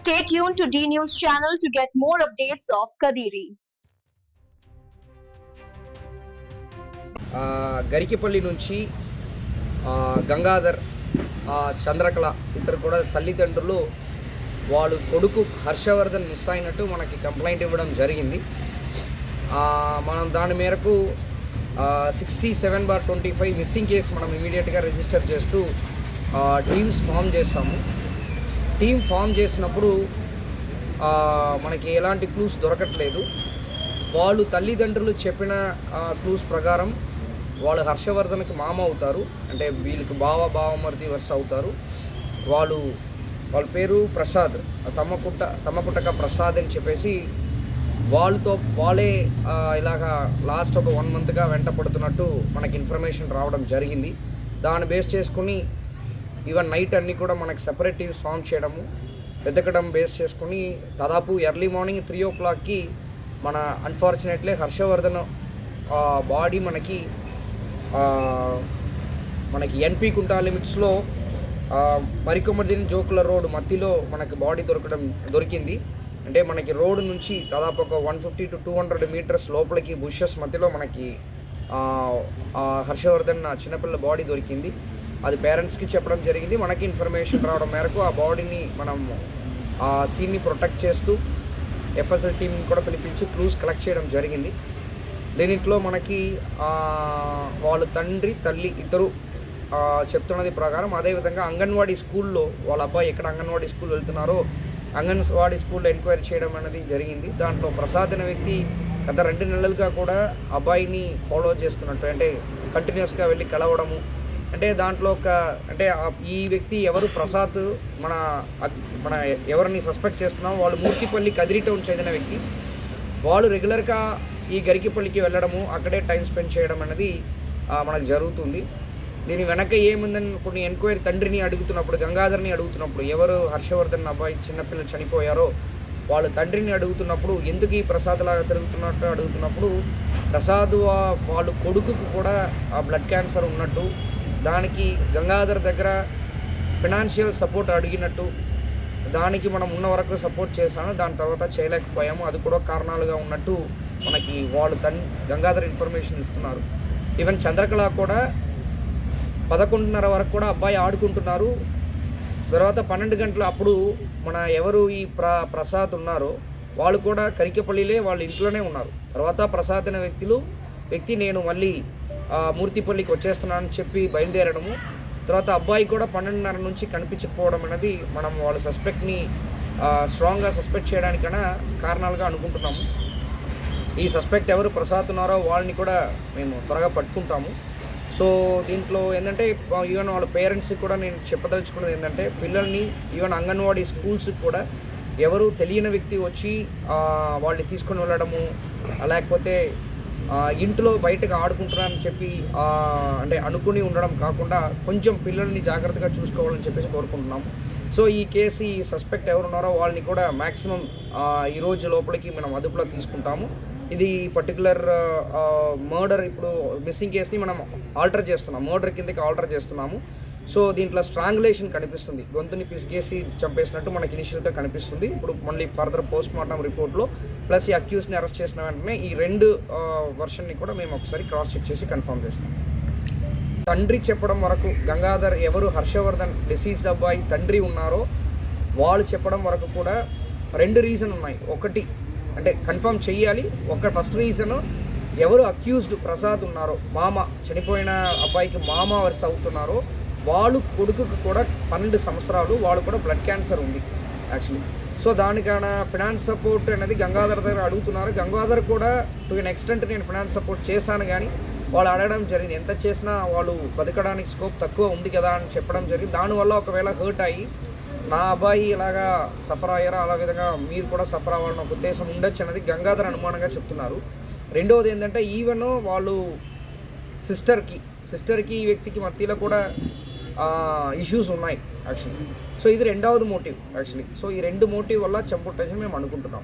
Stay tuned to D News channel to get more updates of Kadiri. గరికిపల్లి నుంచి గంగాధర్, చంద్రకళ ఇద్దరు కూడా తల్లిదండ్రులు వాళ్ళు కొడుకు హర్షవర్ధన్ మిస్ అయినట్టు మనకి కంప్లైంట్ ఇవ్వడం జరిగింది. మనం దాని మేరకు 67/25 మిస్సింగ్ కేసు మనం ఇమీడియట్గా రిజిస్టర్ చేస్తూ టీమ్స్ ఫామ్ చేస్తాము. టీమ్ ఫామ్ చేసినప్పుడు మనకి ఎలాంటి క్లూస్ దొరకట్లేదు. వాళ్ళు తల్లిదండ్రులు చెప్పిన క్లూస్ ప్రకారం వాళ్ళు హర్షవర్ధన్కి మామ అవుతారు, అంటే వీళ్ళకి బావమరిది వరుస అవుతారు. వాళ్ళ పేరు ప్రసాద్, తమ్మకుట్టక ప్రసాద్ అని చెప్పేసి వాళ్ళే ఇలాగా లాస్ట్ ఒక 1 మంత్గా వెంట పడుతున్నట్టు మనకి ఇన్ఫర్మేషన్ రావడం జరిగింది. దాన్ని బేస్ చేసుకుని ఈవెన్ నైట్ అన్నీ కూడా మనకి సెపరేట్ టీమ్స్ ఫామ్ చేయడము, వెతకడం బేస్ చేసుకుని దాదాపు ఎర్లీ మార్నింగ్ 3 o'clockకి మన అన్ఫార్చునేట్లీ హర్షవర్ధన్ బాడీ మనకి ఎన్పి కుంటా లిమిట్స్లో మరికొమ్మదిని జోకుల రోడ్ మధ్యలో మనకి బాడీ దొరికింది. అంటే మనకి రోడ్డు నుంచి దాదాపు ఒక 150 to 200 మీటర్స్ లోపలికి బుషెస్ మధ్యలో మనకి హర్షవర్ధన్ చిన్నపిల్ల బాడీ దొరికింది. అది పేరెంట్స్కి చెప్పడం జరిగింది. మనకి ఇన్ఫర్మేషన్ రావడం మేరకు ఆ బాడీని మనం సీన్ని ప్రొటెక్ట్ చేస్తూ ఎఫ్ఎస్ఎల్ టీంని కూడా పిలిపించి క్లూస్ కలెక్ట్ చేయడం జరిగింది. దీనిలో మనకి వాళ్ళ తండ్రి తల్లి ఇద్దరు చెప్తున్నది ప్రకారం, అదేవిధంగా అంగన్వాడీ స్కూల్లో వాళ్ళ అబ్బాయి ఎక్కడ అంగన్వాడీ స్కూల్ వెళ్తున్నారో అంగన్వాడీ స్కూల్లో ఎంక్వైరీ చేయడం అనేది జరిగింది. దాంట్లో ప్రసాద్ అనే వ్యక్తి గత 2 నెలలుగా కూడా అబ్బాయిని ఫాలో చేస్తున్నట్టు, అంటే కంటిన్యూస్గా వెళ్ళి కలవడము, అంటే దాంట్లో ఈ వ్యక్తి ఎవరు ప్రసాద్ మన ఎవరిని సస్పెక్ట్ చేస్తున్నామో వాళ్ళు మూర్తిపల్లి కదిరి టౌన్ చెందిన వ్యక్తి. వాళ్ళు రెగ్యులర్గా ఈ గరికిపల్లికి వెళ్ళడము, అక్కడే టైం స్పెండ్ చేయడం అనేది మనకు జరుగుతుంది. దీని వెనక ఏముందని కొన్ని ఎంక్వైరీ తండ్రిని అడుగుతున్నప్పుడు, గంగాధర్ని అడుగుతున్నప్పుడు, ఎవరు హర్షవర్ధన్ అబ్బాయి చిన్నపిల్లలు చనిపోయారో వాళ్ళు తండ్రిని అడుగుతున్నప్పుడు, ఎందుకు ఈ ప్రసాద్ లాగా తిరుగుతున్నట్టు అడుగుతున్నప్పుడు, ప్రసాద్ వాళ్ళ కొడుకుకు కూడా బ్లడ్ క్యాన్సర్ ఉన్నట్టు, దానికి గంగాధర్ దగ్గర ఫినాన్షియల్ సపోర్ట్ అడిగినట్టు, దానికి మనం ఉన్న వరకు సపోర్ట్ చేశాను, దాని తర్వాత చేయలేకపోయాము, అది కూడా కారణాలుగా ఉన్నట్టు మనకి వాళ్ళు గంగాధర్ ఇన్ఫర్మేషన్ ఇస్తున్నారు. ఈవెన్ చంద్రకళ కూడా 11:30 వరకు కూడా అబ్బాయి ఆడుకుంటున్నారు. తర్వాత 12 గంటలు అప్పుడు మన ఎవరు ఈ ప్రసాద్ ఉన్నారో వాళ్ళు కూడా కరికపల్లిలే వాళ్ళ ఇంట్లోనే ఉన్నారు. తర్వాత ప్రసాద్ అనే వ్యక్తి నేను మళ్ళీ మూర్తిపల్లికి వచ్చేస్తున్నానని చెప్పి బయలుదేరడము, తర్వాత అబ్బాయి కూడా 12:30 నుంచి కనిపించకపోవడం అనేది మనం వాళ్ళ సస్పెక్ట్ని స్ట్రాంగ్గా సస్పెక్ట్ చేయడానికైనా కారణాలుగా అనుకుంటున్నాము. ఈ సస్పెక్ట్ ఎవరు ప్రసాద్ ఉన్నారో వాళ్ళని కూడా మేము త్వరగా పట్టుకుంటాము. సో దీంట్లో ఏంటంటే ఈవెన్ వాళ్ళ పేరెంట్స్కి కూడా నేను చెప్పదలుచుకున్నది ఏంటంటే, పిల్లల్ని ఈవెన్ అంగన్వాడీ స్కూల్స్కి కూడా ఎవరు తెలియని వ్యక్తి వచ్చి వాళ్ళని తీసుకొని వెళ్ళడము, లేకపోతే ఇంట్లో బయటకు ఆడుకుంటున్నారని చెప్పి అంటే అనుకుని ఉండడం కాకుండా కొంచెం పిల్లల్ని జాగ్రత్తగా చూసుకోవాలని చెప్పేసి కోరుకుంటున్నాము. సో ఈ కేసు ఈ సస్పెక్ట్ ఎవరున్నారో వాళ్ళని కూడా మ్యాక్సిమం ఈ రోజు లోపలికి మనం అదుపులో తీసుకుంటాము. ఇది పర్టికులర్ మర్డర్, ఇప్పుడు మిస్సింగ్ కేసుని మనం మర్డర్ కిందకి ఆల్టర్ చేస్తున్నాము. సో దీంట్లో స్ట్రాంగులేషన్ కనిపిస్తుంది, గొంతుని పిసికేసి చంపేసినట్టు మనకి ఇనిషియల్గా కనిపిస్తుంది. ఇప్పుడు మళ్ళీ ఫర్దర్ పోస్ట్ మార్టం రిపోర్ట్లో ప్లస్ ఈ అక్యూస్ని అరెస్ట్ చేసిన వెంటనే ఈ 2 వర్షన్ని కూడా మేము ఒకసారి క్రాస్ చెక్ చేసి కన్ఫర్మ్ చేస్తాం. తండ్రి చెప్పడం వరకు గంగాధర్ ఎవరు హర్షవర్ధన్ డిసీజ్డ్ అబ్బాయి తండ్రి ఉన్నారో వాళ్ళు చెప్పడం వరకు కూడా 2 రీజన్ ఉన్నాయి. ఒకటి అంటే కన్ఫర్మ్ చెయ్యాలి. ఫస్ట్ రీజను ఎవరు అక్యూజ్డ్ ప్రసాద్ ఉన్నారో, చనిపోయిన అబ్బాయికి మామ వరుస అవుతున్నారో వాళ్ళు కొడుకుకు కూడా 12 సంవత్సరాలు, వాళ్ళు కూడా బ్లడ్ క్యాన్సర్ ఉంది యాక్చువల్లీ. సో దానికైనా ఫినాన్స్ సపోర్ట్ అనేది గంగాధర్ దగ్గర అడుగుతున్నారు. గంగాధర్ కూడా టు ఎన్ ఎక్స్టెంట్ నేను ఫినాన్స్ సపోర్ట్ చేశాను, కానీ వాళ్ళు అడగడం జరిగింది ఎంత చేసినా వాళ్ళు బతకడానికి స్కోప్ తక్కువ ఉంది కదా అని చెప్పడం జరిగింది. దానివల్ల ఒకవేళ హర్ట్ అయ్యి నా అబ్బాయి ఇలాగా సఫర్ అయ్యారా, అలా విధంగా మీరు కూడా సఫర్ అవ్వాలన్న ఒక ఉద్దేశం ఉండొచ్చు అనేది గంగాధర్ అనుమానంగా చెప్తున్నారు. రెండవది ఏంటంటే ఈవెన్ వాళ్ళు సిస్టర్కి ఈ వ్యక్తికి మధ్యలో కూడా ఇష్యూస్ ఉన్నాయి యాక్చువల్లీ. సో ఇది 2వ మోటివ్ యాక్చువల్లీ. సో ఈ 2 మోటివ్ వల్ల చంపుట్టని మేము అనుకుంటున్నాం.